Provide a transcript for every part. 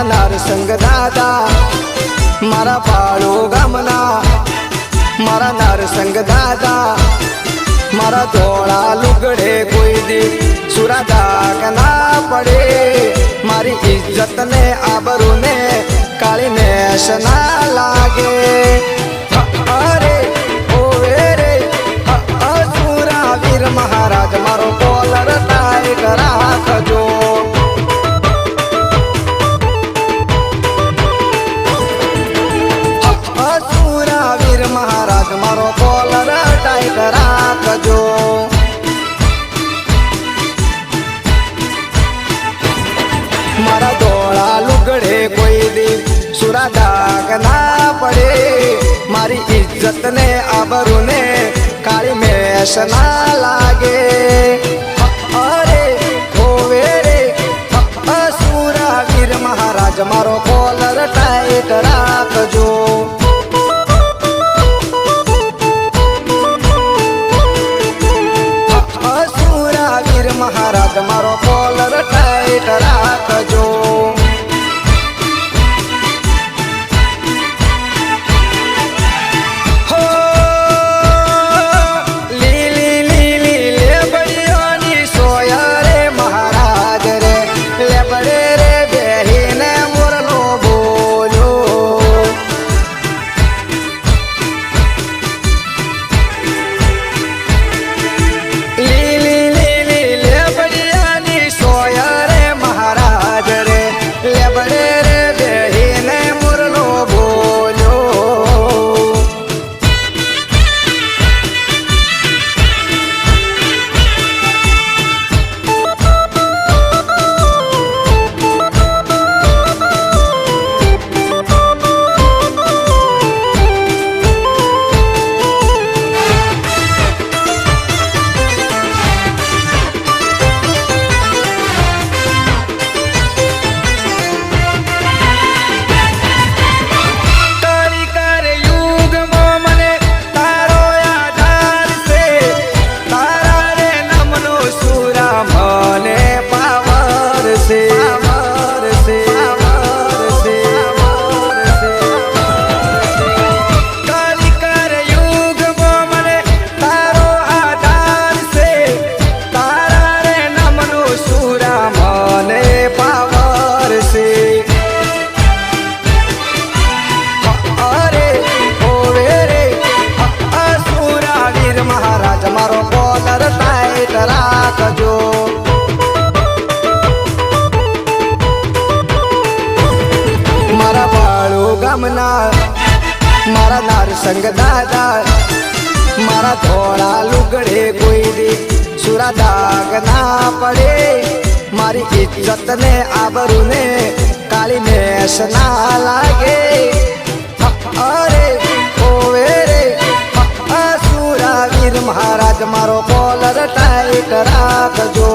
મારા નારસંગ દાદા મારા પાળો ગામના મારા નારસંગ દાદા મારા ધોળા લુગડે કોઈ દી સુરા દાગ ના પડે મારી ઇજ્જત ને આબરૂ ને કાળી મેશ ના લાગે અરે ઓવે રે સુરા વીર મહારાજ મારો કોલર ટાઈટ રાખજો સુરા વીર મહારાજ મારો કોલર ટાઈટ રાખજો મારા ધોળા લુગડે કોઈ દી સુરા દાગ ના પડે મારી ઇજ્જત ને આબરૂ ને કાળી મેશ ના લાગે અરે હોવે રે સુરા વીર મહારાજ મારો કોલર ટાઈટ રાખજો સુરા વીર મહારાજ મારો કોલર ટાઈટ રાખજો મારા નારસંગ દાદા મારા ધોળા લુગડે કોઈ દી સુરા દાગ ના પડે મારી ઇજ્જત ને આબરૂ ને કાળી મેશ ના લાગે અરે ઓવે રે સુરા વીર મહારાજ મારો કોલર ટાઈટ રાખજો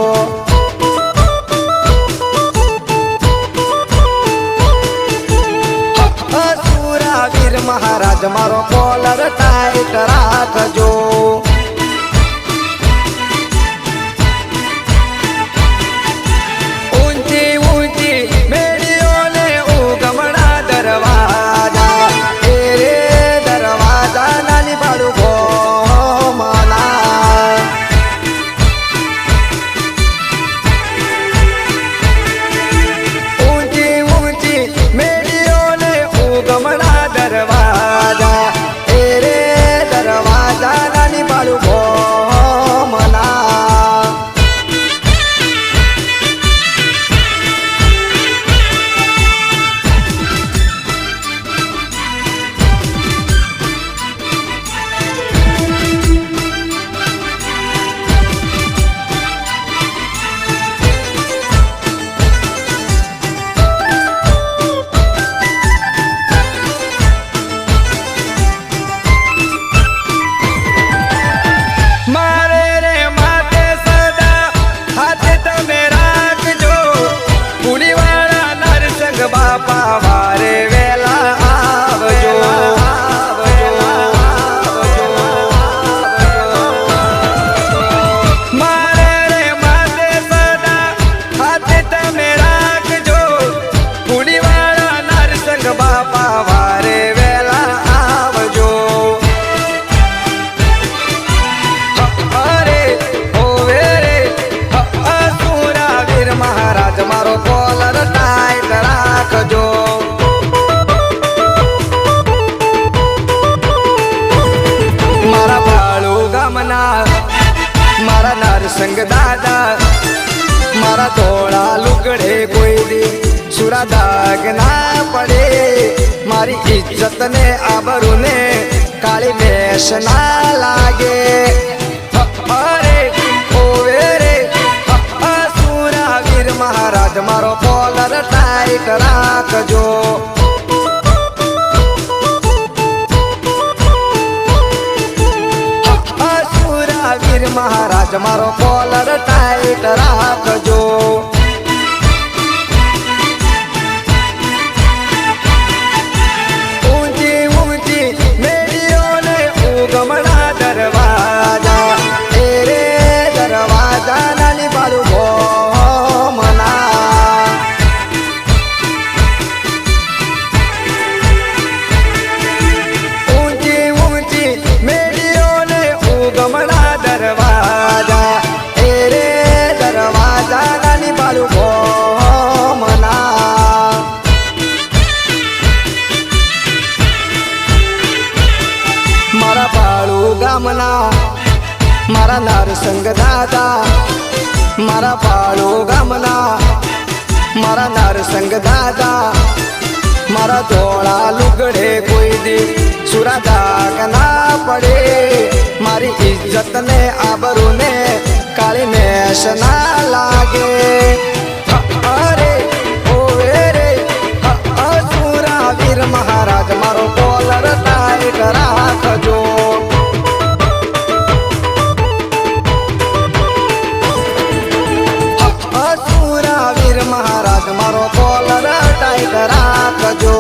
વીર મહારાજ મારો કોલર ટાઈટ રાખજો ઊંચી ઊંચી મેળીઓને ઉગમણા દરવાજા એ રે દરવાજા નાની બાળુ ગોમાલા ઊંચી ઊંચી મેળીઓને ઉગમણા દરવાજા એ રે દરવાજા સુરા દાગ ના પડે મારી ઇજ્જત ને આબરૂ ને કાળી મેષ ના લાગે અરે ઓવે રે સુરાવીર મહારાજ મારો કોલર ટાઈટ રાખજો સુરાવીર મહારાજ મારો કોલર ટાઈટ રાખજો ગમણા દરવાજા એ રે દરવાજા નાની બાળું મના ઊંચી ઊંચી મેળીઓને ગમણા દરવાજા એ રે દરવાજા નાની બાળું મના મારા બાળુ ગામના મારા નરસંગ દાદા મારા બાળુ ગામના મારા નરસંગ દાદા મારા ધોળા લુગડે કોઈ દી સુરા દાગ ના પડે મારી ઇજ્જત ને આબરૂ ને કાળી મેષ ના લાગે અરે ઓવે રે સુરાવીર મહારાજ મારો કોલર ટાઈટ રાખજો સુરાવીર મહારાજ મારો કોલર ટાઈટ રાખજો